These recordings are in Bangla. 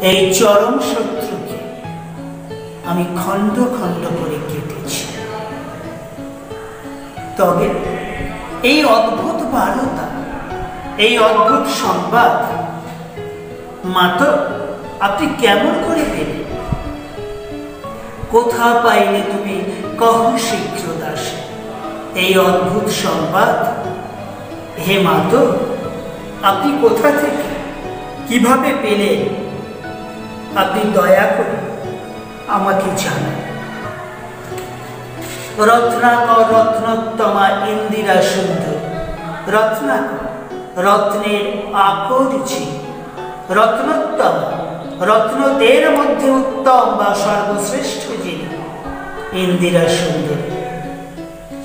এই চরম শত্রুকে আমি খণ্ড খণ্ড করে কেটেছি। তবে এই অদ্ভুত বার্তা, এই অদ্ভুত সংবাদ মাতো আপনি কেমন করে পেলেন? কোথা পাইলে তুমি কহ শীঘ্র দাসে এই অদ্ভুত সংবাদ? হে মাতো, আপনি কোথা থেকে কিভাবে পেলেন? আপনি দয়া করে আমাকে জানান। রত্নাকর রত্নোত্তমা ইন্দিরা সুন্দর, রত্নাকর রত্নের আকর ছিল, রত্নোত্তম রত্নদের মধ্যে উত্তম বা সর্বশ্রেষ্ঠ যিনি ইন্দিরা সুন্দর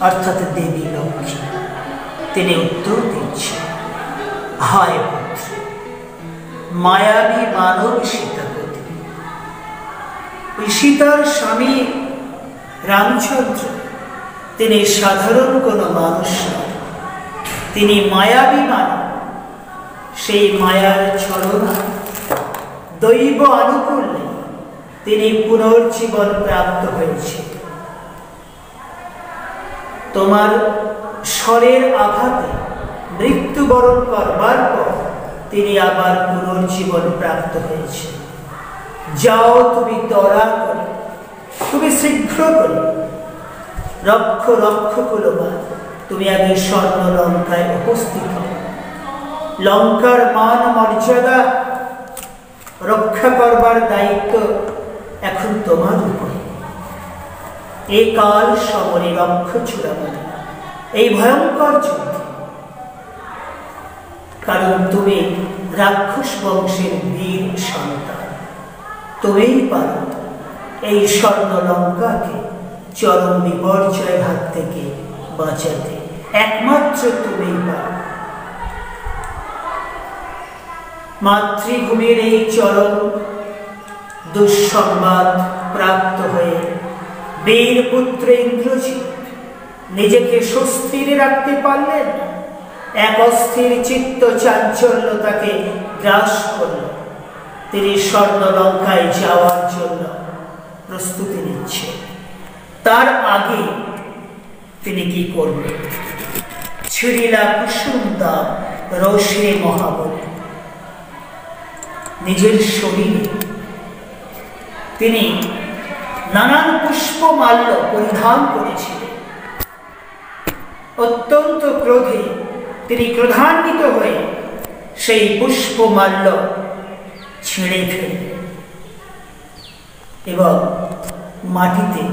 অর্থাৎ দেবী লক্ষ্মী। তিনি উত্তর দিচ্ছেন, হায় পুত্র, মায়াবী মানব সীতাপতি। সীতার স্বামী রামচন্দ্র তিনি সাধারণ কোনো মানুষ নয়, তিনি মায়াবী মানব। সেই মায়ার ছলনা দৈব আনুকূল্যে তিনি পুনর্জীবন প্রাপ্ত হয়েছে। তোমার স্বরের আঘাতে মৃত্যুবরণ করবার পর তিনি আবার পুনর্জীবন প্রাপ্ত হয়েছে। যাও তুমি তরা করে, তুমি শীঘ্র করে রক্ষ রক্ষ কুলবান, তুমি আগে স্বর্ণ লঙ্কায় উপস্থিত হও। লঙ্কার মান মর্যাদা রক্ষা করবার দায়িত্ব এখন তোমার উপরে। এ কাল সমরে রক্ষ চূড়ামণি, এই ভয়ঙ্কর যুদ্ধ, কারণ তুমি রাক্ষস বংশের বীর সন্তান। তুমিই পারো এই স্বর্ণ লঙ্কাকে চরম বিপর্যয়ের হাত থেকে বাঁচাতে, একমাত্র তুমিই পারো। মাতৃভূমির এই চরম দুঃসংবাদ প্রাপ্ত হয়ে বীর পুত্র ইন্দ্রজিৎ নিজেকে সুস্থির রাখতে পারলেন না। এক অস্থির চিত্ত চাঞ্চল্য তাকে গ্রাস করল। তিনি স্বর্ণ লঙ্কায় যাওয়ার জন্য প্রস্তুতি নিচ্ছেন। তার আগে তিনি কি করবেন? ছিড়িলা কুসুম দাম রোষে মহাবলী। নিজের শরীরে তিনি নানান পুষ্পমাল্য পরিধান করেছিলেন। অত্যন্ত ক্রোধে তিনি ক্রোধান্বিত হয়ে সেই পুষ্পমাল্য ছিঁড়ে ফেললেন এবং মাটিতে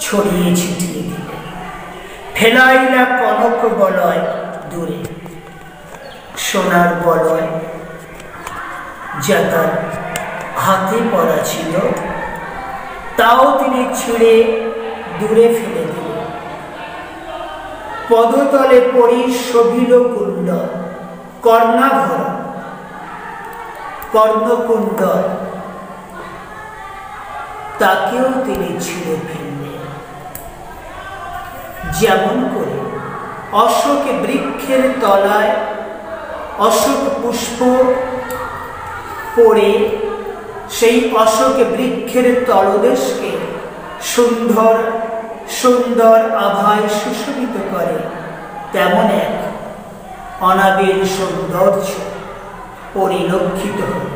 ছড়িয়ে ছিটিয়ে দিলেন। ফেলাইলা কনক বলয় দূরে, সোনার বলয় যা তার হাতে পড়া ছিল তাও তিনি ছিঁড়ে দূরে ফেলে দিলেন। পদতলে পড়ি শোভিল কুণ্ড কর্ণাভর, কর্ণকুণ্ডল তাকেও তিনি ছিঁড়ে ফেললেন। যেমন করে অশোক বৃক্ষের তলায় অশোক পুষ্প পড়ে সেই অশোক বৃক্ষের তলদেশকে সুন্দর সুন্দর আভায় সুশোভিত করে, তেমন এক অনাবিল সৌন্দর্য পরিলক্ষিত হল।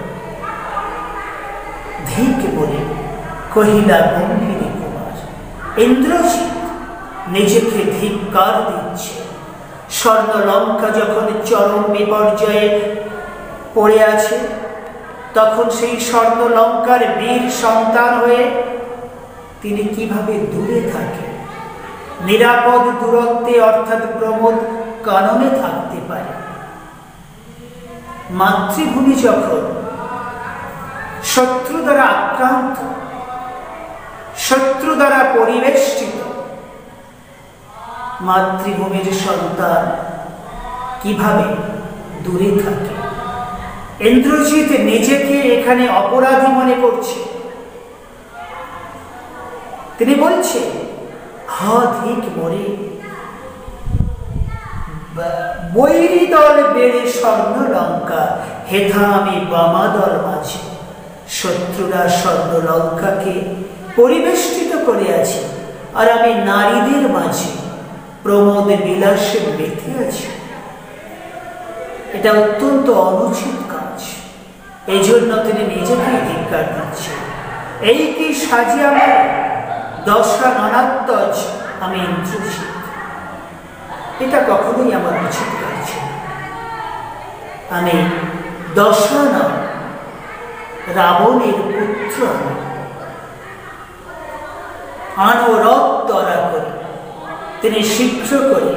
ধিক বলে কহিলা গম্ভীর কুমার। ইন্দ্রজিৎ নিজেকে ধিক্কার দিচ্ছে। স্বর্ণ লঙ্কা যখন চরম বিপর্যয়ে পড়ে আছে, তখন সেই স্বর্ণ লঙ্কার বীর সন্তান হয়ে তিনি কিভাবে দূরে থাকেন, নিরাপদ দূরত্বে অর্থাৎ প্রমোদ কাননে থাকতে পারে। মাতৃভূমি যখন শত্রু দ্বারা আক্রান্ত, শত্রু দ্বারা পরিবেষ্টিত, মাতৃভূমির সন্তান কিভাবে দূরে থাকে? ইন্দ্রজিৎ নিজেকে এখানে অপরাধী মনে করছে। তিনি বলছে, হাধিক মরে বৈরী দল বেড়ে স্বর্ণ লঙ্কা, হেথা আমি বামা দল মাঝে। শত্রুরা স্বর্ণ লঙ্কাকে পরিবেষ্টিত করে আছে, আর আমি নারীদের মাঝে প্রমোদ বিলাসে মেতে আছি। এটা অত্যন্ত অনুচিত কাজ। এই জন্য তিনি নিজেকেই ধিক্কার দিচ্ছেন। এই কি সাজিয়া আমার দশা ননাত্মজ আমি ইন্দ্রজিৎ। এটা কখনোই আমার উচিত কাজ। আমি দশানা রাবণের পুত্র, আনো রথ তরা করে। তিনি শীঘ্র করে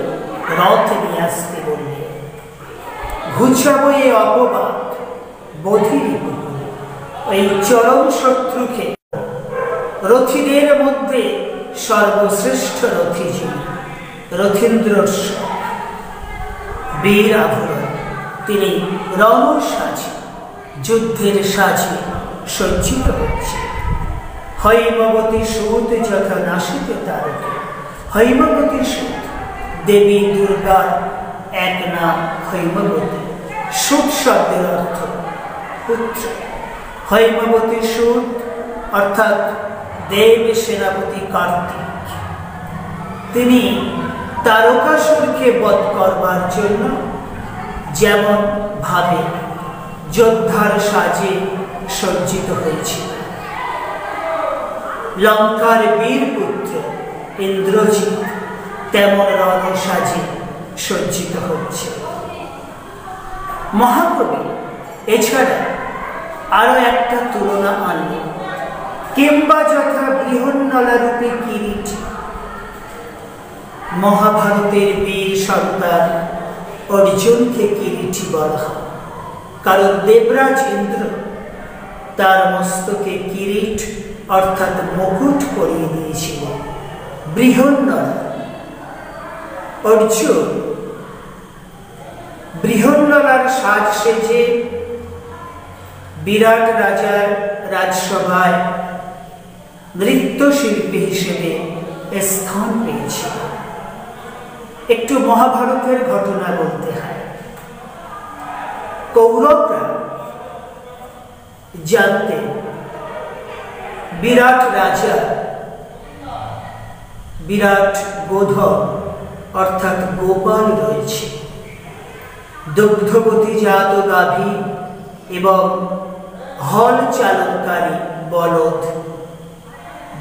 রথ নিয়ে আসতে বললেন। ঘুচাবো এই অপবাদ বধির এই চরম শত্রুকে। রথীদের মধ্যে সর্বশ্রেষ্ঠ রথী যিনি, রথীন্দ্র বীর আভরণ, তিনি রণ সাজে, যুদ্ধের সাজে সজ্জিত হচ্ছে। হৈমবতী সুত যথা নাসিতে তারকে। হৈমবতী সুত দেবী দুর্গার এক নাম হৈমবতী। সুত শব্দের অর্থ পুত্র। হৈমবতী সুত অর্থাৎ দেব সেনাপতি কার্তিক। তিনি তারকাসুরকে বধ করবার জন্য যেমন ভাবে যোদ্ধার সাজে সজ্জিত হয়েছিল, লঙ্কার বীর পুত্র ইন্দ্রজিৎ তেমন রণ সাজে সজ্জিত হচ্ছে। মহাকবি এছাড়া আরো একটা তুলনা আনলেন। কিংবা যথা বৃহন্নলারূপে কিরীট। মহাভারতের বীর সন্তান অর্জুনকে কিরীটি বলা হয়, কারণ দেবরাজ ইন্দ্র তার মস্তকে কিরীট অর্থাৎ মুকুট পরিয়ে দিয়েছিল। বৃহন্নলা অর্জুন বৃহন্নলার সাজ সেজে বিরাট রাজার রাজসভায় নৃত্যশিল্পী হিসেবে স্থান পেয়েছিল। একটু মহাভারতের ঘটনা বলতে হয়। কৌরবরা জানতেন বিরাট রাজা, বিরাট গোধন অর্থাৎ গোপাল রয়েছে, দুগ্ধবতী জাত গাভী এবং হল চালনকারী বলদ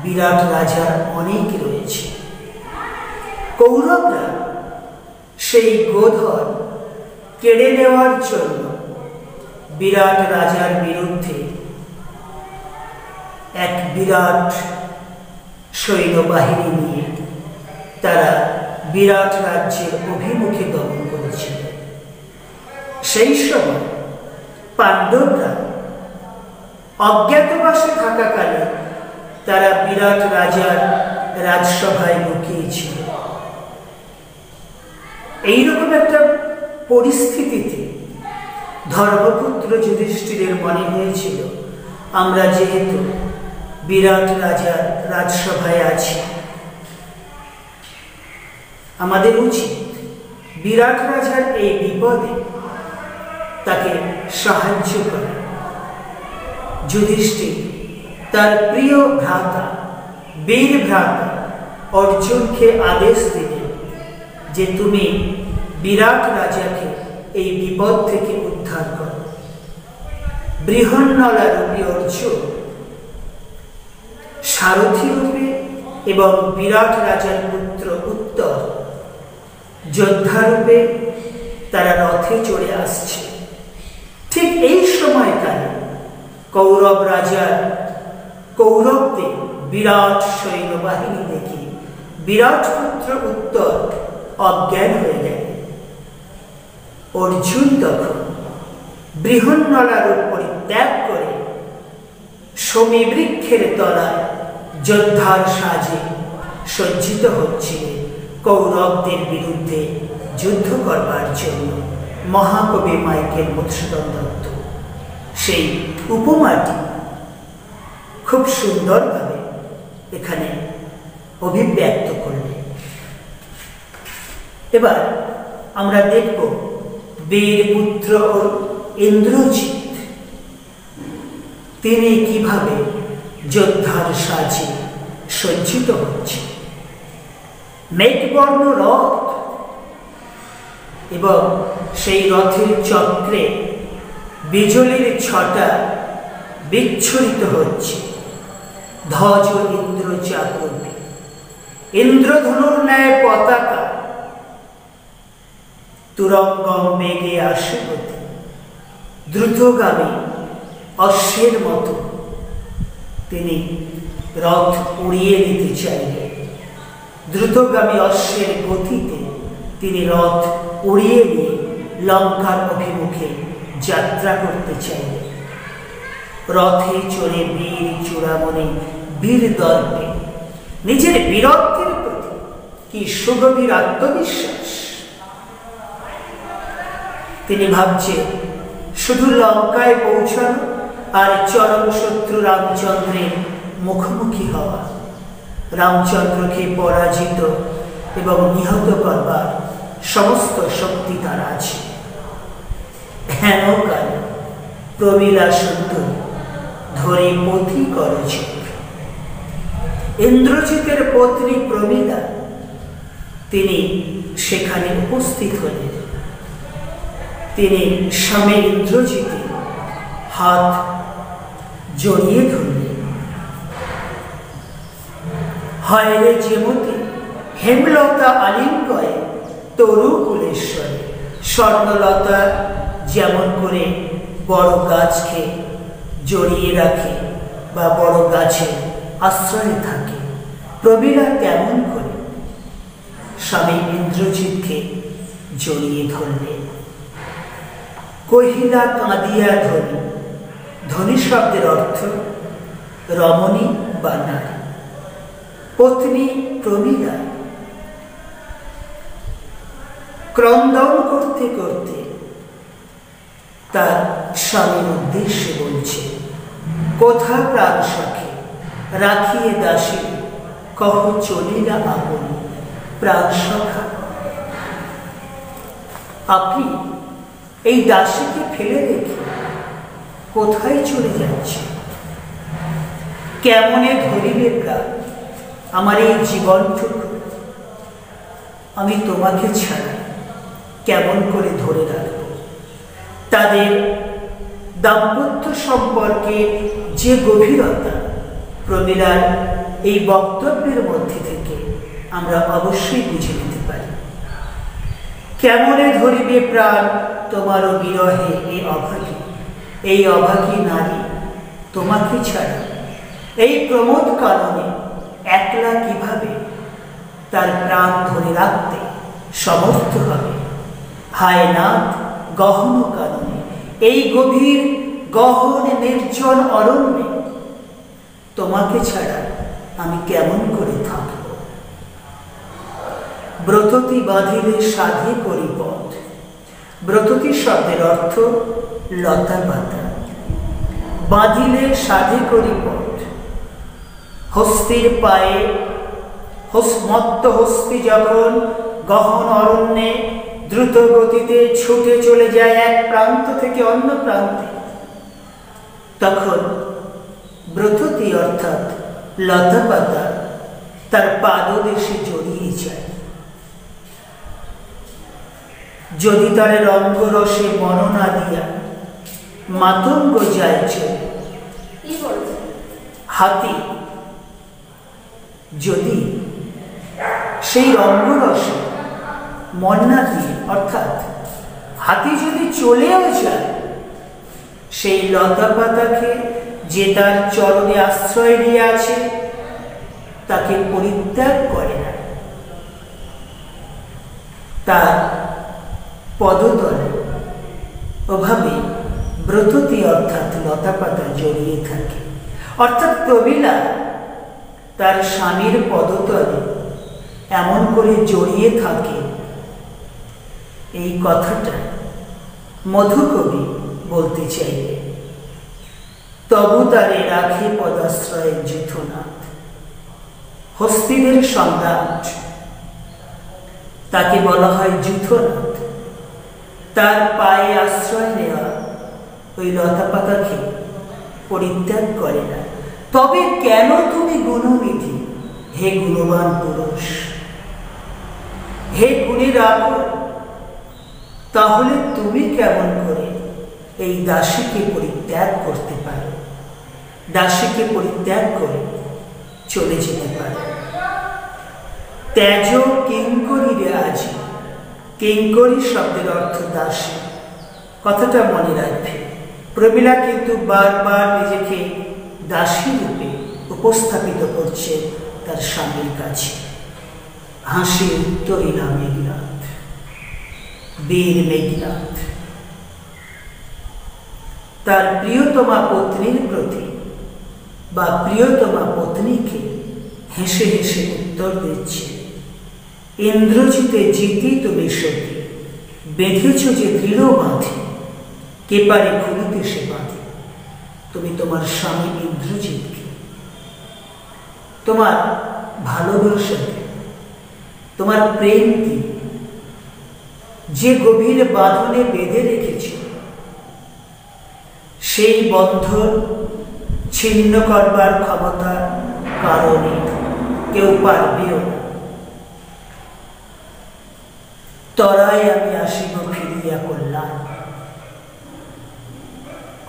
বিরাট রাজার অনেক রয়েছে। কৌরবরা সেই গোধন কেড়ে নেওয়ার জন্য বিরাট রাজার বিরুদ্ধে এক বিরাট সৈন্যবাহিনী নিয়ে তারা বিরাট রাজ্যের অভিমুখে গমন করেছিল। সেই সময় পাণ্ডবরা অজ্ঞাতবাসে থাকাকালে তারা বিরাট রাজার রাজসভায় লুকিয়েছিল। এইরকম একটা পরিস্থিতিতে ধর্মপুত্র যুধিষ্ঠিরের মনে হয়েছিল, আমরা যেহেতু বিরাট রাজার রাজসভায় আছি, আমাদের উচিত বিরাট রাজার এই বিপদে তাকে সাহায্য করা। যুধিষ্ঠির তার প্রিয় ভ্রাতা বীর ভ্রাতা অর্জুনকে আদেশ দিলেন যে তুমি বিরাট রাজাকে এই বিপদ থেকে উদ্ধার করো। বৃহন্নলারূপী অর্জুন সারথী রূপে এবং বিরাট রাজার পুত্র উত্তর যোদ্ধারূপে তারা রথে চড়ে আসছে। ঠিক এই সময়কালে কৌরব রাজার কৌরবদের বিরাট সৈন্যবাহিনী দেখে বিরাট পুত্র উত্তর অজ্ঞান হয়ে গেল। অর্জুন তখন বৃহন্নলার পরিত্যাগ করে শমী বৃক্ষের তলায় যোদ্ধার সাজে সজ্জিত হচ্ছিলেন কৌরবদের বিরুদ্ধে যুদ্ধ করবার জন্য। মহাকবি মাইকেল মধুসূদন দত্ত সেই উপমাটি খুব সুন্দরভাবে এখানে অভিব্যক্ত করলেন। এবার আমরা দেখব বীর পুত্র ইন্দ্রজিৎ তিনি কিভাবে যোদ্ধার সাজে সজ্জিত হচ্ছে। মেঘবর্ণ রথ এবং সেই রথের চক্রে বিজলির ছটা বিচ্ছুরিত হচ্ছে। ধ্বজ ইন্দ্র চাকরবে, ইন্দ্রধনুর ন্যায় পতাকা তুরঙ্গম বেগে আসে গতি। দ্রুতগামী অশ্বের মতো তিনি রথ উড়িয়ে দিতে চাইলেন। দ্রুতগামী অশ্বের গতিতে তিনি রথ উড়িয়ে নিয়ে লঙ্কার অভিমুখে যাত্রা করতে চাইলেন। রথে চড়ে বীর চূড়ামণি বীর দর্পে নিজের বীরত্বের প্রতি কি সুগভীর আত্মবিশ্বাস। তিনি ভাবছেন শুধু লঙ্কায় পৌঁছানো আর চরম শত্রু রামচন্দ্রের মুখোমুখি হওয়া। রামচন্দ্রকে পরাজিত এবং নিহত করবার সমস্ত শক্তি তার আছে। হেন কাল প্রমীলা সুন্দর ধরে পথি করে চোখ। ইন্দ্রজিতের পত্নী প্রমীলা তিনি সেখানে উপস্থিত হলেন। তিনি স্বামী ইন্দ্রজিতের হাত জড়িয়ে ধরলেন। হয় রে যেমতি হেমলতা আলিঙ্গয়ে তরু কুলেশ্বরে। স্বর্ণলতা যেমন করে বড় গাছকে জড়িয়ে রাখে বা বড় গাছে আশ্রয়ে থাকে, প্রমীলা তেমন করে স্বামী ইন্দ্রজিৎকে জড়িয়ে ধরলেন। কহিলা কাঁদিয়া ধ্বনি। ধ্বনি শব্দের অর্থ রমণী বা নারী। পত্নী প্রমীলা ক্রন্দন করতে করতে তার স্বামীর উদ্দেশ্যে বলছে, কোথা প্রাণ সখে রাখিয়ে দাসী, কহ চলিলা আপন প্রাণ সখা। আপনি এই দাসীকে ফেলে রেখে কোথায় চলে যাচ্ছে? কেমনে ধরিবে প্রাণ আমার এই জীবনটুকু? আমি তোমাকে ছাড়া কেমন করে ধরে রাখব? তাদের দাম্পত্য সম্পর্কে যে গভীরতা প্রমীলার এই বক্তব্যের মধ্যে থেকে আমরা অবশ্যই বুঝে নিতে পারি। কেমনে ধরিবে প্রাণ তোমারও বিরহে এই অভাগী নারী তোমাকে ছাড়া এই প্রমোদ কারণে একলা কিভাবে তার প্রাণ ধরে রাখতে সমর্থ হবে? হায় নাথ গহন কারণে এই গভীর গহন নির্জন অরণ্যে তোমাকে ছাড়া আমি কেমন করে থাকব? ব্রততি বাঁধিলে সাধে করি পথ। ব্রততি শব্দের অর্থ লতা পাতা। বাঁধিলে সাধে করি পথ। হস্তির পায়ে মত্ত হস্তি যখন গহন অরণ্যে দ্রুত গতিতে ছুটে চলে যায় এক প্রান্ত থেকে অন্য প্রান্তে, তখন ব্রততি অর্থাৎ লতা পাতা তার পাদদেশে জড়িয়ে যায়। যদি তার রঙ্গরসে বর্ণনা দিয়া মাতঙ্গ যায় চলে। হাতি যদি সেই রঙ্গরসে মন্না দিয়ে অর্থাৎ হাতি যদি চলেও যায়, সেই লতা পাতাকে যে তার চরণে আশ্রয় দিয়ে আছে তাকে পরিত্যাগ করে না, তার পদতলে ওভাবে ব্রততি অর্থাৎ লতা পাতা জড়িয়ে থাকে। অর্থাৎ প্রমীলা তার স্বামীর পদতলে এমন করে জড়িয়ে থাকে, এই কথাটা মধুকবি বলতে চাইবে। তবু তারে রাখে পদাশ্রয়ে যুথনাথ। হস্তিদের সম্রাট তাকে বলা হয় যুথনাথ। তার পায়ে আশ্রয় নেওয়া ওই লতা পাতাকে পরিত্যাগ করে না। তবে কেন তুমি গুণবিধি, হে গুণবান পুরুষ, হে গুণের আগর, তাহলে তুমি কেমন করে এই দাসীকে পরিত্যাগ করতে পারো, দাসীকে পরিত্যাগ করে চলে যেতে পারো? ত্যাজ কিঙ্করীরে আজি। কিঙ্করী শব্দের অর্থ দাসী। কথাটা মনে রাখবে। প্রমীলা কিন্তু বারবার নিজেকে দাসী রূপে উপস্থাপিত করছে তার স্বামীর কাছে। হাসি উত্তরিলা মেঘনাথ, বীর মেঘনাথ তার প্রিয়তমা পত্নীর প্রতি বা প্রিয়তমা পত্নীকে হেসে হেসে উত্তর দিচ্ছে, ইন্দ্রজিতে জিতি তুমি সতী, বেঁধেছ যে দৃঢ় বাঁধে, কে পারে খুলিতে সে বাঁধে। তুমি তোমার স্বামী ইন্দ্রজিৎকে, তোমার ভালোবাসাকে, তোমার প্রেমকে যে গভীর বাঁধনে বেঁধে রেখেছ, সেই বন্ধন ছিন্ন করবার ক্ষমতা কারণে কেউ পারবেও না। তরায় আমি আসিব ফিরিয়া কল্যাণ।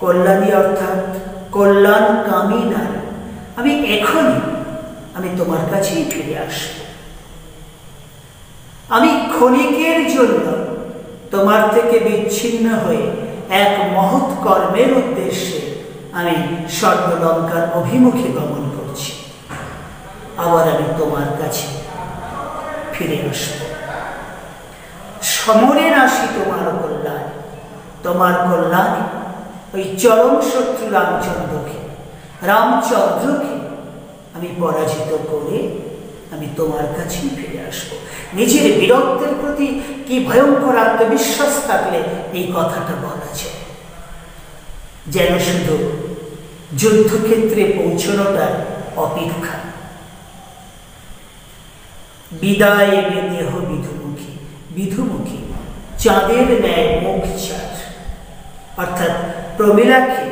কল্যাণী অর্থাৎ কল্যাণ কামী নারী। আমি এখনই আমি তোমার কাছেই ফিরে আসব। আমি ক্ষণিকের জন্য তোমার থেকে বিচ্ছিন্ন হয়ে এক মহৎ কর্মের উদ্দেশ্যে আমি স্বর্গলঙ্কার অভিমুখে গমন করছি। আবার আমি তোমার কাছে ফিরে আসব। সমরে আসি তোমার কল্যাণ, তোমার কল্যাণে ওই চরম শত্রু রামচন্দ্রকে আমি পরাজিত করে আমি তোমার কাছেই ফিরে আসব। নিজের বীরত্বের প্রতি কি ভয়ঙ্কর আত্মবিশ্বাস থাকলে এই কথাটা বলা যায়। যেন শুধু যুদ্ধক্ষেত্রে পৌঁছানোটার অপেক্ষা। বিদায় দেহ বিধুমুখী, বিধুমুখী চাঁদের ন্যায় মুখ চার, অর্থাৎ প্রমীলাকে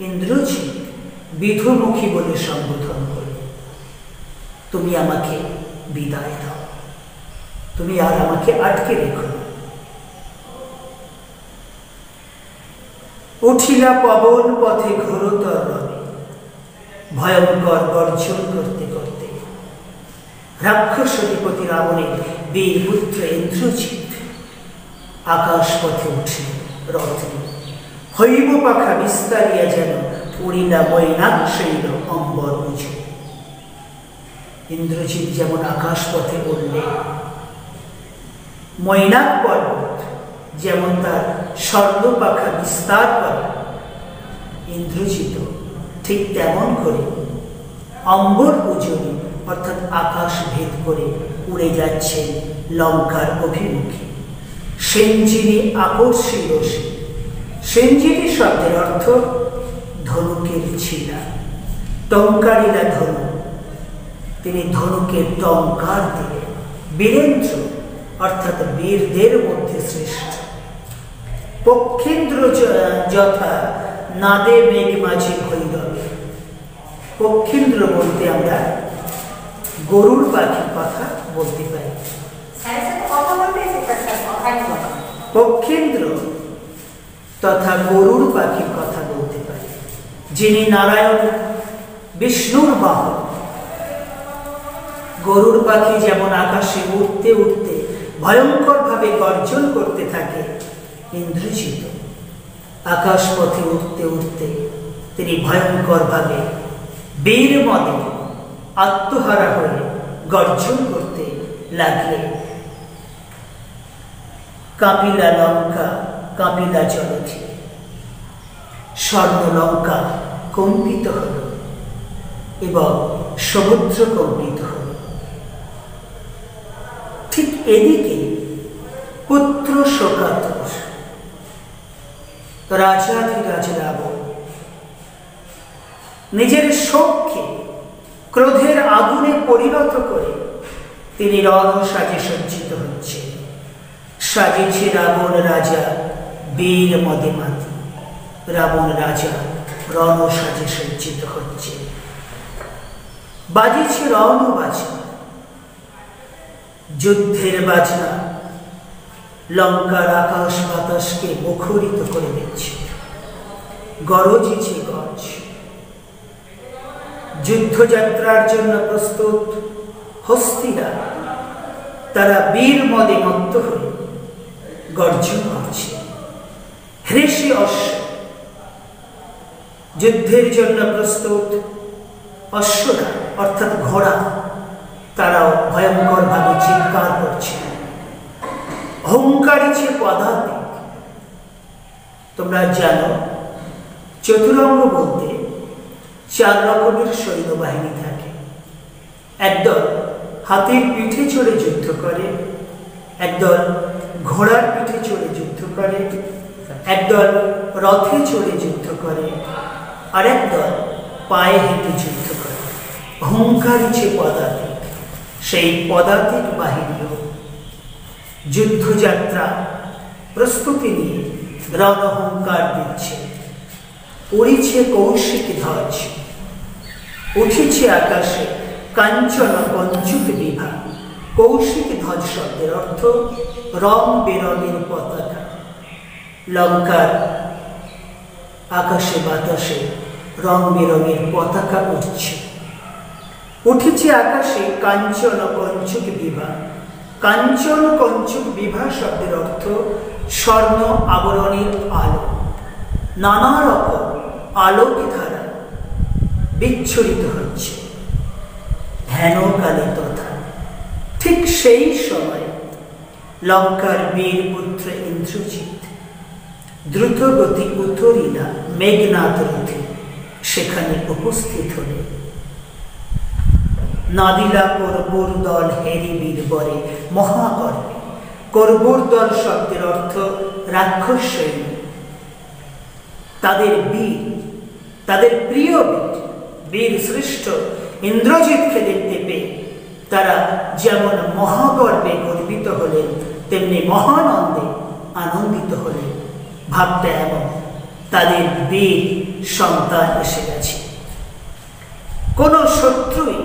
ইন্দ্রজিৎ বিধুমুখী বলে সম্বোধন করে। তুমি আমাকে বিদায় দাও, তুমি আর আমাকে আটকে রেখো না। উঠিলা পবন পথে ঘোরতর রবে, ভয়ঙ্কর গর্জন করতে করতে রাক্ষসধিপতি রাবণের বীর পুত্র ইন্দ্রজিৎ আকাশ পথে উঠে রথ হৈব পাখা বিস্তারিয়া যেন উড়িলা মৈনাকশৈল অম্বর বুঝে। ইন্দ্রজিৎ যেমন আকাশ পথে উঠলে, মৈনাক পর্বত যেমন তার স্বর্ণ পাখা বিস্তার করে, ইন্দ্রজিৎ ঠিক তেমন করে অম্বর উজলি অর্থাৎ আকাশ ভেদ করে উড়ে যাচ্ছে লঙ্কার অভিমুখে। সেঞ্জিনী আকর্ষী রশি। সেঞ্জিনী শব্দের অর্থ ধনুকের ছিলা, টঙ্কারিলা ধনু। তিনি ধনুকের টঙ্কার দিলে বীরেন্দ্র অর্থাৎ বীরদের মধ্যে শ্রেষ্ঠ। পক্ষীন্দ্র যথা নাদে মেঘ মাঝে ভৈরবে। পক্ষীন্দ্র বলতে আমরা গরুর পাখির কথা বলতে পারি। পক্ষীন্দ্র তথা গরুর পাখির কথা বলতে পারি, যিনি নারায়ণ বিষ্ণুর বাহন। গরুর পাখি যেমন আকাশে উঠতে উঠতে ভয়ঙ্কর ভাবে গর্জন করতে থাকে, ইন্দ্রজিৎ আকাশ পথে উঠতে উঠতে তিনি ভয়ঙ্কর ভাবে বীর মদে আত্মহারা হয়ে গর্জন করতে লাগলেন। কাপিলা লঙ্কা, কাপিলা জলধি। স্বর্ণ লঙ্কা কম্পিত হল এবং সমুদ্র কম্পিত হল। ঠিক এদিকে পুত্র শোকাতুর রাজাধিরাজ রাবণ নিজের শোককে ক্রোধের আগুনে পরিণত করে তিনি রণ সাজে সজ্জিত হচ্ছে। সাজেছে রাবণ রাজা বীর মদে মাতি। রাবণ রাজা রণসাজে সজ্জিত হচ্ছে। বাজিছে রণ বাজনা, যুদ্ধের বাজনা লঙ্কার আকাশ বাতাসকে মুখরিত করে দিচ্ছে। গরজিছে গজ, যুদ্ধযাত্রার জন্য প্রস্তুত হস্তিরা তারা বীর মদে মত্ত হয়ে গর্জন করছে। হৃষি অশ্ব, যুদ্ধের জন্য প্রস্তুত অশ্বরা অর্থাৎ ঘোড়া, তারাও ভয়ঙ্কর ভাবে চিৎকার করছে। হুঙ্কারিছে পদাতিক। তোমরা জানো, চতুরঙ্গ বলতে 4 রকমের সৈন্যবাহিনী থাকে। একদল হাতির পিঠে চড়ে যুদ্ধ করে, একদল ঘোড়ার পিঠে চড়ে যুদ্ধ করে, একদল রথে চড়ে যুদ্ধ করে, আর একদল পায়ে হেঁটে যুদ্ধ করে। হুঙ্কারিছে পদাতিক, সেই পদাতিক বাহিনীও যুদ্ধযাত্রা প্রস্তুতি নিয়ে রণহুঙ্কার দিচ্ছে। উড়িছে কৌশিক ধ্বজ, উঠিছে আকাশে কাঞ্চন কঞ্চুক বিভা। কৌশিক ধ্বজ শব্দের অর্থ রং বেরঙের পতাকা। লঙ্কার আকাশে বাতাসে রং বেরঙের পতাকা উঠছে। উঠেছে আকাশে কাঞ্চন কঞ্চুক বিভা। কাঞ্চন কঞ্চুক বিভা শব্দের অর্থ স্বর্ণ আবরণের আলো। নানা রকম আলোক ধারা বিচ্ছুরিত হচ্ছে ধ্যানকালে তথা। ঠিক সেই সময় লঙ্কার বীর পুত্র ইন্দ্রজিৎ দ্রুতগতি উত্তরিলা মেঘনাথ রথে সেখানে উপস্থিত হলে নাদিলা করবুর দল হেরি বীর বরে মহাকর্মে। করবুর দল শব্দের অর্থ রাক্ষস সৈন্য। তাদের বীর, তাদের প্রিয় বীর, বীর শ্রেষ্ঠ ইন্দ্রজিৎকে দেখতে পেয়ে তারা যেমন মহাগর্বে গর্বিত হলেন, তেমনি মহানন্দে আনন্দিত হলেন। ভাবটা এমন, তাদের বীর সন্তান এসে গেছে। কোন শত্রুই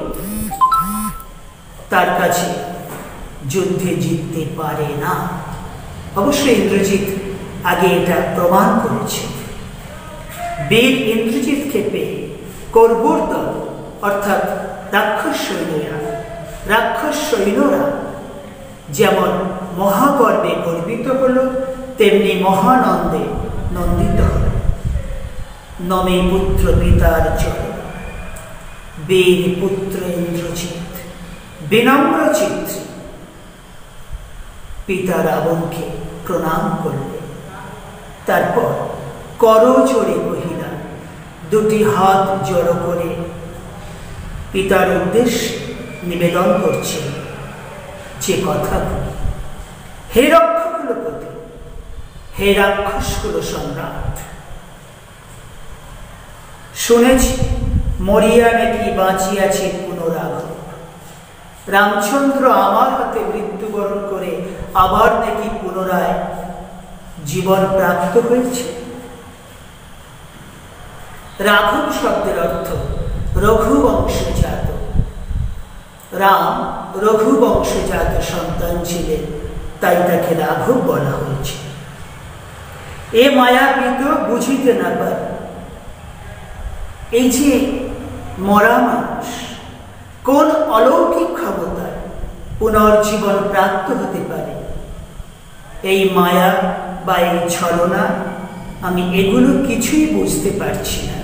তার কাছে যুদ্ধে জিততে পারে না। অবশ্যই ইন্দ্রজিৎ আগে এটা প্রমাণ করেছে। বীর ইন্দ্রজিৎকে পেয়ে করবুর দল অর্থাৎ রাক্ষস সৈন্যরা যেমন মহাগর্বে গর্বিত হল, তেমনি মহানন্দে নন্দিত হল। নমে পুত্র পিতার চরণ, বীর পুত্র ইন্দ্রজিৎ বিনম্র চিত্রে পিতা রাবণকে প্রণাম করলে। তারপর করজোড়ে কহিলা, দুটি হাত জড়ো করে পিতার উদ্দেশ্যে নিবেদন করছে যে কথাগুলি। হে রক্ষকুলপতি, হে রাক্ষসকুল সম্রাট, শুনেছি মরিয়া নাকি বাঁচিয়াছে পুনরাগত। রামচন্দ্র আমার হাতে মৃত্যুবরণ করে আবার নাকি পুনরায় জীবন প্রাপ্ত হয়েছে। রাঘব শব্দের অর্থ রঘুবংশজাত। রাম রঘুবংশজাত সন্তান ছিলেন, তাই তাকে রাঘব বলা হয়েছে। এ মায়াবীত বুঝিতে না পারে, এই যে মরা মানুষ কোন অলৌকিক ক্ষমতায় পুনর্জীবন প্রাপ্ত হতে পারে, এই মায়া বা এই ছলনা আমি এগুলো কিছুই বুঝতে পারছি না।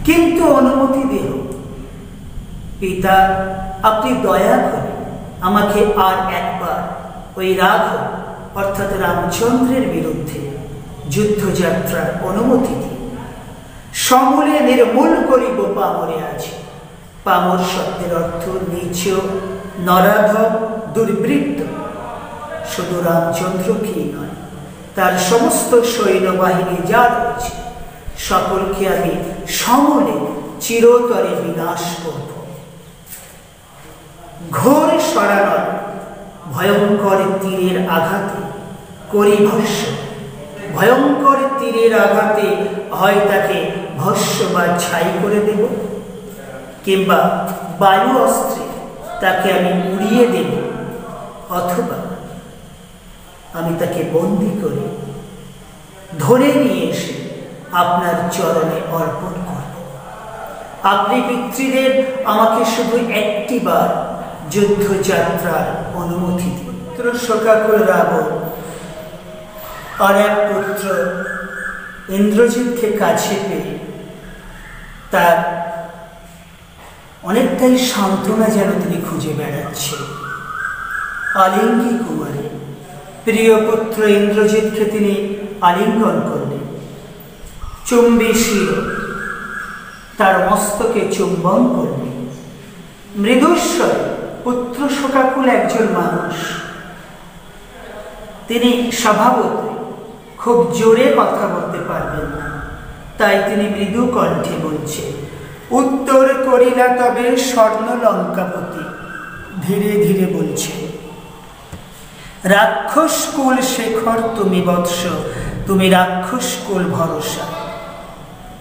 কিন্তু অনুমতি দেহ পিতা, আপনি দয়া করে আমাকে আর একবার ওই রাঘব অর্থাৎ রামচন্দ্রের বিরুদ্ধে যুদ্ধযাত্রার অনুমতি দিন। সমূলে নির্মূল করিব পামরে আছে। পামর শব্দের অর্থ নীচ, নরাধম, দুর্বৃত্ত। শুধু রামচন্দ্রকেই নয়, তার সমস্ত সৈন্যবাহিনী যা রয়েছে সকলকে আমি সমূলে চিরতরে বিনাশ করব। ঘোর সরানল ভয়ঙ্কর তীরের আঘাতে করি ভস্য, ভয়ঙ্কর তীরের আঘাতে হয় তাকে ভস্ম বা ছাই করে দেব, কিংবা বায়ু অস্ত্রে তাকে আমি উড়িয়ে দেব, অথবা আমি তাকে বন্দী করে ধরে নিয়ে এসে আপনার চরণে অর্পণ করব। আপনি পিতৃদেব আমাকে শুধু একটিবার যুদ্ধযাত্রার অনুমতি দিন। পুত্র শোকাকুল রাবণ আর এক পুত্র ইন্দ্রজিৎকে কাছে পেয়ে তার অনেকটাই সান্ত্বনা যেন তিনি খুঁজে বেড়াচ্ছে। আলিঙ্গী কুমারী প্রিয় পুত্র ইন্দ্রজিৎকে তিনি আলিঙ্গন করলেন, চুম্বী শির তার মস্তকে চুম্বন করলেন। মৃদুস্বর পুত্র শোকাকুল একজন মানুষ, তিনি স্বভাবতই খুব জোরে কথা বলতে পারবেন না, তাই তিনি মৃদু কণ্ঠে বলছেন, উত্তর করিলা তবে স্বর্ণ লঙ্কাপতি। ধীরে ধীরে বলছে, রাক্ষস কুল শেখর তুমি বৎস, তুমি রাক্ষস কুল ভরসা,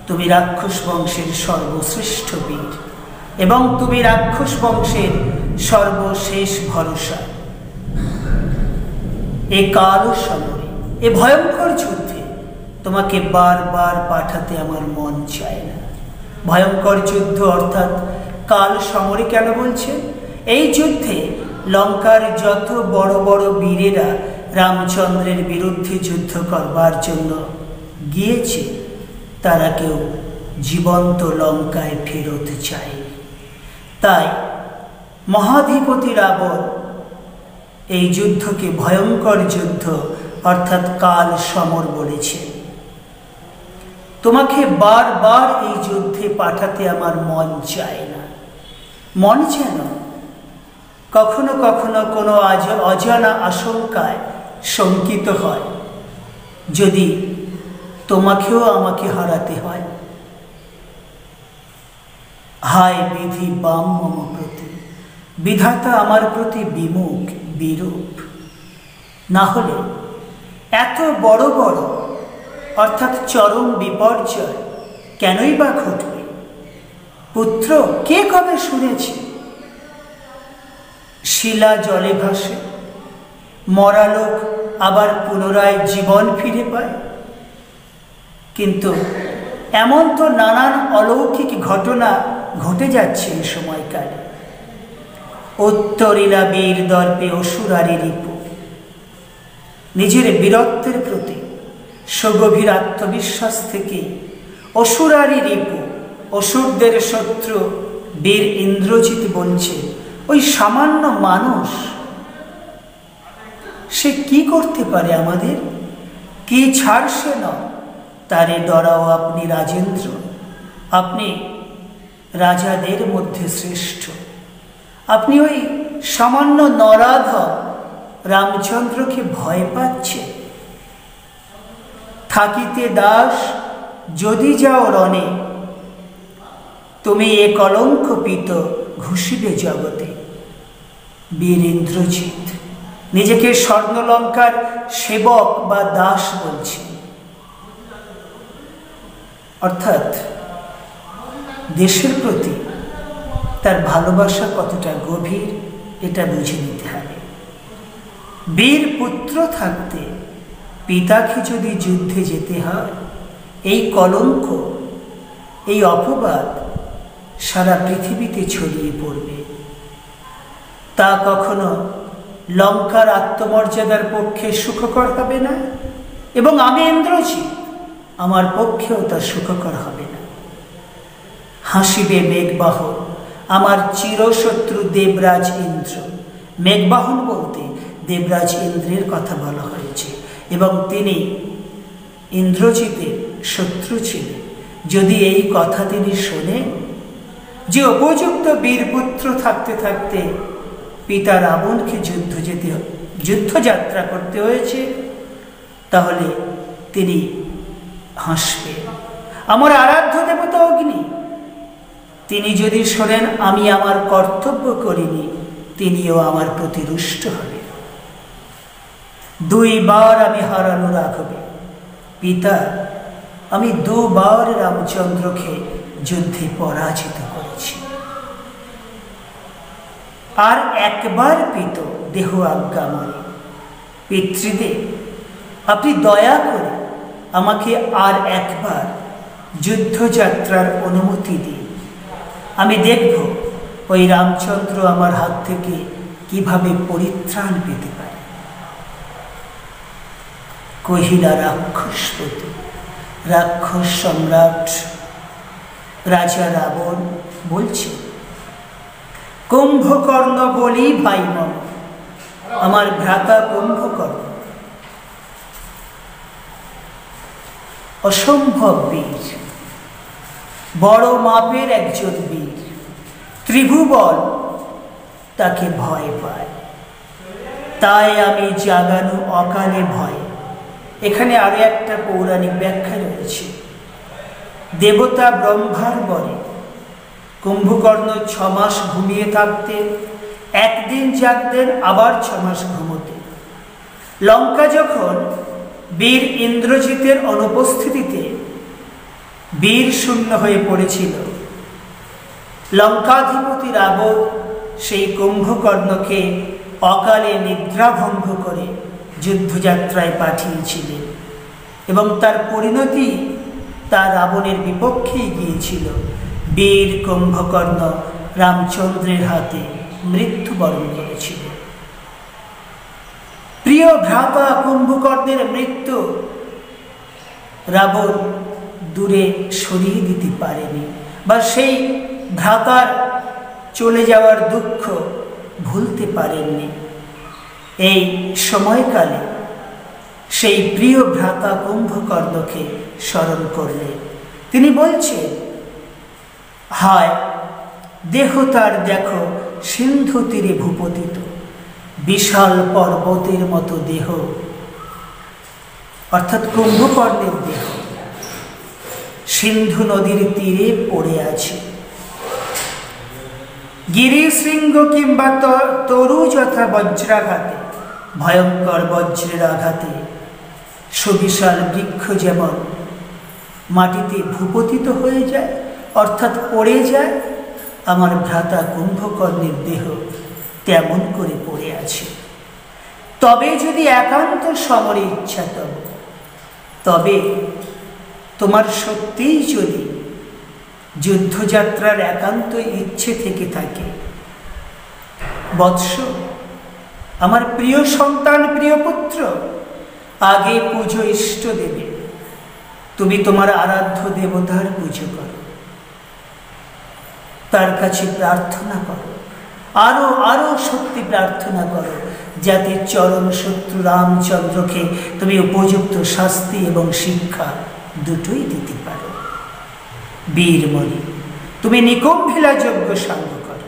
তুমি রাক্ষস বংশের সর্বশ্রেষ্ঠ বীর এবং তুমি রাক্ষস বংশের সর্বশেষ ভরসা। এ কাল সমরে, এ ভয়ঙ্কর যুদ্ধে তোমাকে বারবার পাঠাতে আমার মন চায় না। ভয়ঙ্কর যুদ্ধ অর্থাৎ কাল সমরে কেন বলছেন? এই যুদ্ধে লঙ্কার যত বড় বড় বীরেরা রামচন্দ্রের বিরুদ্ধে যুদ্ধ করবার জন্য গিয়েছে, তারা কেউ জীবন্ত লঙ্কায় ফেরত চায়। তাই মহাধিপতি রাবণ এই যুদ্ধকে ভয়ঙ্কর যুদ্ধ অর্থাৎ কাল সমর বলেছে। তোমাকে বারবার এই যুদ্ধে পাঠাতে আমার মন চায় না। মন যেন কখনো কখনো কোনো অজানা আশঙ্কায় শঙ্কিত হয়, যদি তোমাকেও আমাকে হারাতে হয়। হায় বিধি বাম মম প্রতি, বিধাতা আমার প্রতি বিমুখ বিরূপ। না হলে এত বড় বড় অর্থাৎ চরম বিপর্যয় কেনই বা ঘটবে? পুত্র কে কবে শুনেছে শিলা জলে ভাসে, মরা লোক আবার পুনরায় জীবন ফিরে পায়? কিন্তু এমন তো নানান অলৌকিক ঘটনা ঘটে যাচ্ছে এই সময়কালে। উত্তরিলা বীর দর্পে অসুরারি রিপু, নিজের বীরত্বের প্রতি সুগভীর আত্মবিশ্বাস থেকে অসুরারি রিপু, অসুরদের শত্রু বীর ইন্দ্রজিৎ বলছে, ওই সামান্য মানুষ সে কি করতে পারে আমাদের? কি ছাড় সে নয়, তারে ডরাও আপনি রাজেন্দ্র, আপনি রাজাদের মধ্যে শ্রেষ্ঠ। আপনি ওই সামান্য নরাধম রামচন্দ্রকে ভয় পাচ্ছে? থাকিতে দাস যদি যাও রণে, তুমি এ কলঙ্কপিত ঘুষিবে জগতে। বীর ইন্দ্রজিৎ নিজেকে স্বর্ণলঙ্কার সেবক বা দাস বলছে, অর্থাৎ দেশের প্রতি তার ভালোবাসা কতটা গভীর এটা বুঝে নিতে হবে। বীর পুত্র থাকতে পিতাকে যদি যুদ্ধে যেতে হয়, এই কলঙ্ক, এই অপবাদ সারা পৃথিবীতে ছড়িয়ে পড়বে। তা কখনো লঙ্কার আত্মমর্যাদার পক্ষে সুখকর হবে না, এবং আমি ইন্দ্রজিৎ, আমার পক্ষেও তা সুখকর হবে না। হাসিবে মেঘবাহন, আমার চিরশত্রু দেবরাজ ইন্দ্র। মেঘবাহন বলতে দেবরাজ ইন্দ্রের কথা বলা হয়েছে, এবং তিনি ইন্দ্রজিতের শত্রু ছিলেন। যদি এই কথা তিনি শোনেন যে উপযুক্ত বীরপুত্র থাকতে থাকতে পিতা রাবণকে যুদ্ধযাত্রা করতে হয়েছে, তাহলে তিনি হাসবেন। আমার আরাধ্য দেবতা অগ্নি, তিনি যদি শোনেন আমি আমার কর্তব্য করিনি, তিনিও আমার প্রতি রুষ্ট হবেন। দুইবার আমি হারানো রাখবে, পিতা, আমি দুবার রামচন্দ্রকে যুদ্ধে পরাজিত করেছি, আর একবার পিত দেহ আজ্ঞাময়। পিতৃদেব, আপনি দয়া করে আমাকে আর একবার যুদ্ধযাত্রার অনুমতি দিন। আমি দেখব ওই রামচন্দ্র আমার হাত থেকে কিভাবে পরিত্রাণ পেতে পারে। কহিলা রাক্ষসপতি, রাক্ষস সম্রাট রাজা রাবণ বলছে, কুম্ভকর্ণ বলি ভাই মম, আমার ভ্রাতা কুম্ভকর্ণ অসম্ভব বীর, বড় মাপের একজন বীর। ত্রিভুবন তাকে ভয় পায়, তাই আমি জাগানো অকালে ভয়। এখানে আরো একটা পৌরাণিক ব্যাখ্যা রয়েছে। দেবতা ব্রহ্মার বরে কুম্ভকর্ণ 6 মাস ঘুমিয়ে থাকতেন, একদিন জাগতেন, আবার 6 মাস ঘুমোতেন। লঙ্কা যখন বীর ইন্দ্রজিতের অনুপস্থিতিতে বীর শূন্য হয়ে পড়েছিল, লঙ্কাধিপতি রাবণ সেই কুম্ভকর্ণকে অকালে নিদ্রাভঙ্গ করে যুদ্ধযাত্রায় পাঠিয়েছিলেন, এবং তার পরিণতি তার রাবণের বিপক্ষেই গিয়েছিল। বীর কুম্ভকর্ণ রামচন্দ্রের হাতে মৃত্যুবরণ করেছিল। প্রিয় ভ্রাতা কুম্ভকর্ণের মৃত্যু রাবণ দূরে সরিয়ে দিতে পারেনি, বা সেই ভ্রাতার চলে যাওয়ার দুঃখ ভুলতে পারেননি। এই সময়কালে সেই প্রিয় ভ্রাতা কুম্ভকর্ণকে স্মরণ করলে তিনি বলছেন, হায় দেহ তার দেখো সিন্ধু তীরে ভূপতিত, বিশাল পর্বতের মতো দেহ, অর্থাৎ কুম্ভকর্ণের দেহ সিন্ধু নদীর তীরে পড়ে আছে। গিরিশৃঙ্গ কিংবা তরু যথা বজ্রাঘাতে, ভয়ঙ্কর বজ্রের আঘাতে সুবিশাল বৃক্ষ যেমন মাটিতে ভূপতিত হয়ে যায়, অর্থাৎ পড়ে যায়, আমার ভ্রাতা কুম্ভকর্ণের দেহ তেমন করে পড়ে আছে। তবে যদি একান্ত সমরে ইচ্ছা তবে তোমার সত্যিই যদি যুদ্ধযাত্রার একান্ত ইচ্ছে থেকে থাকে, বৎস, আমার প্রিয় সন্তান, প্রিয় পুত্র, আগে পুজো ইষ্ট দেবে। তুমি তোমার আরাধ্য দেবতার পুজো করো, তার কাছে প্রার্থনা করো, আরো আরো শক্তি প্রার্থনা করো, যাতে চরম শত্রু রামচন্দ্রকে তুমি উপযুক্ত শাস্তি এবং শিক্ষা দুটোই দিতে পারো। বীরমণি, তুমি নিকুম্ভিলা যজ্ঞ সাঙ্গ করো।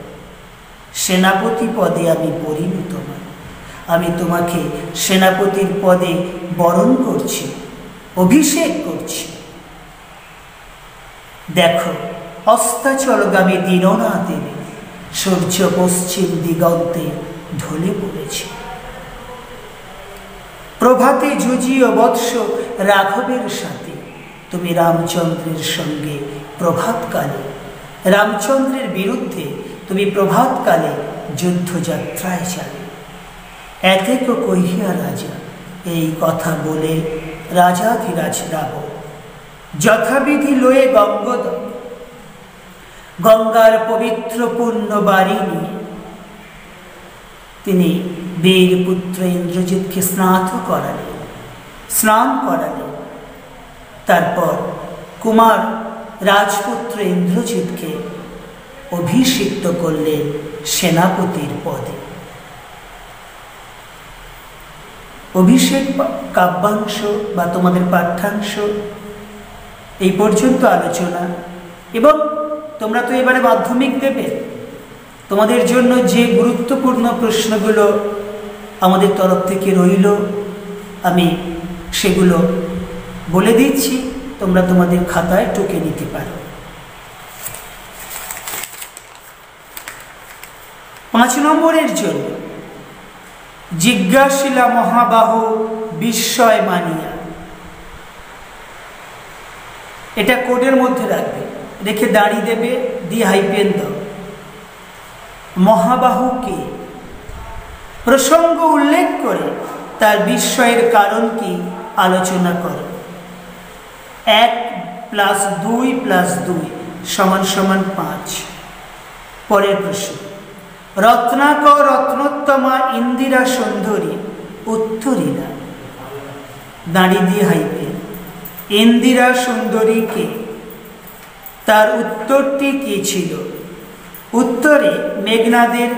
সেনাপতি পদে আমি পরিণত নই, আমি তোমাকে সেনাপতির পদে বরণ করছি, অভিষেক করছি। দেখো, অস্তাচলগামী দিননা দেবে, সূর্য পশ্চিম দিগন্তে ঢলে পড়েছে। প্রভাতে যুজিও বৎস রাঘবের সাথে, তুমি রামচন্দ্রের সঙ্গে প্রভাতকালে, রামচন্দ্রের বিরুদ্ধে তুমি প্রভাতকালে যুদ্ধযাত্রায় চালে। এতেক কহিয়া রাজা, এই কথা বলে রাজাধিরাজ রাবণ যথাবিধি লয়ে গঙ্গোদক, গঙ্গার পবিত্র পূর্ণ বাড়ি নিয়ে তিনি বীর পুত্র ইন্দ্রজিৎকে স্নান করালেন। তারপর কুমার রাজপুত্র ইন্দ্রজিৎকে অভিষিক্ত করলেন সেনাপতির পদে। অভিষেক কাব্যাংশ বা তোমাদের পাঠ্যাংশ এই পর্যন্ত আলোচনা, এবং তোমরা তো এবারে মাধ্যমিক দেবে, তোমাদের জন্য যে গুরুত্বপূর্ণ প্রশ্নগুলো আমাদের তরফ থেকে রইল আমি সেগুলো বলে দিচ্ছি, তোমরা তোমাদের খাতায় টুকে নিতে পারো। 5 নম্বরের জন্য, জিজ্ঞাসিলা মহাবাহু বিস্ময় মানিয়া, এটা কোডের মধ্যে রাখবে, রেখে দাঁড়িয়ে দেবে, দিয়ে হাইপেন দাও। মহাবাহু কে? প্রসঙ্গ উল্লেখ করে তার বিস্ময়ের কারণ কি আলোচনা করো। 1 + 2 + 2 = 5। পরের প্রশ্ন, রত্নাকর রত্নোত্তমা ইন্দিরা সুন্দরী উত্তরীরা, দাঁড়িয়ে দিয়ে হাইপেন। ইন্দিরা সুন্দরী কে? তার উত্তরটি কি ছিল? উত্তরে মেঘনাদের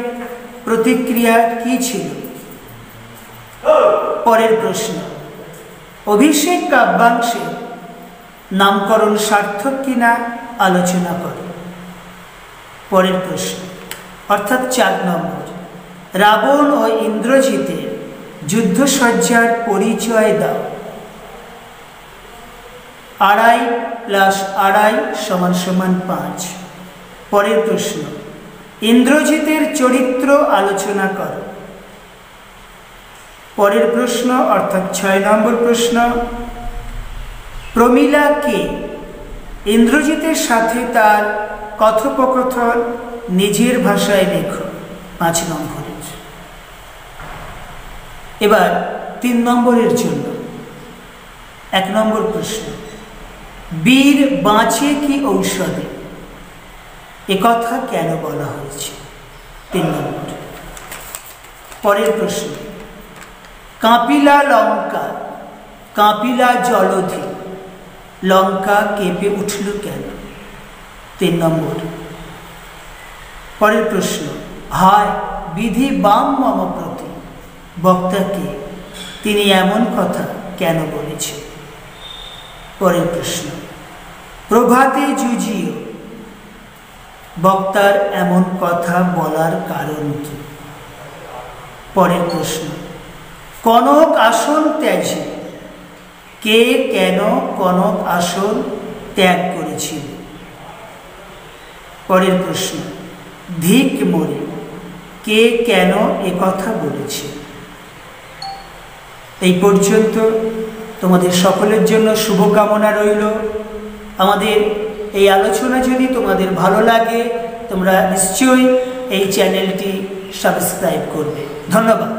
প্রতিক্রিয়া কি ছিল? পরের প্রশ্ন, অভিষেক কাব্যাংশে নামকরণ সার্থক কিনা আলোচনা করো। পরের প্রশ্ন অর্থাৎ 4 নম্বর, রাবণ ও ইন্দ্রজিতের যুদ্ধসজ্জার পরিচয় দাও। 2.5 + 2.5 = 5। পরের প্রশ্ন, ইন্দ্রজিতের চরিত্র আলোচনা করো। পরের প্রশ্ন অর্থাৎ 6 নম্বর প্রশ্ন, প্রমীলা কে? ইন্দ্রজিতের সাথে তার কথোপকথন নিজের ভাষায় লেখো। 5 নম্বরের। এবার 3 নম্বরের জন্য 1 নম্বর প্রশ্ন, বীর বাঁচে কি ঔষধে? একথা কেন বলা হয়েছে? 3 নম্বর। পরের প্রশ্ন, কাঁপিলা লঙ্কা, কাঁপিলা জলধি, লঙ্কা কেঁপে উঠল কেন? 3 নম্বর। পরের প্রশ্ন, হায় বিধি বাম মম প্রতি, বক্তাকে তিনি এমন কথা কেন বলেছে? পরের প্রশ্ন, প্রভাতে যুজিও, বক্তার এমন কথা বলার কারণ কি? পরের প্রশ্ন, কনক আসন ত্যাজি, কে কেন কনক আসন ত্যাগ করেছিল? পরের প্রশ্ন, ধিক মরে, কে কেন একথা বলেছে? এই পর্যন্ত তোমাদের সকলের জন্য শুভকামনা রইল। আমাদের এই আলোচনা যদি তোমাদের ভালো লাগে, তোমরা নিশ্চয়ই এই চ্যানেলটি সাবস্ক্রাইব করবে। ধন্যবাদ।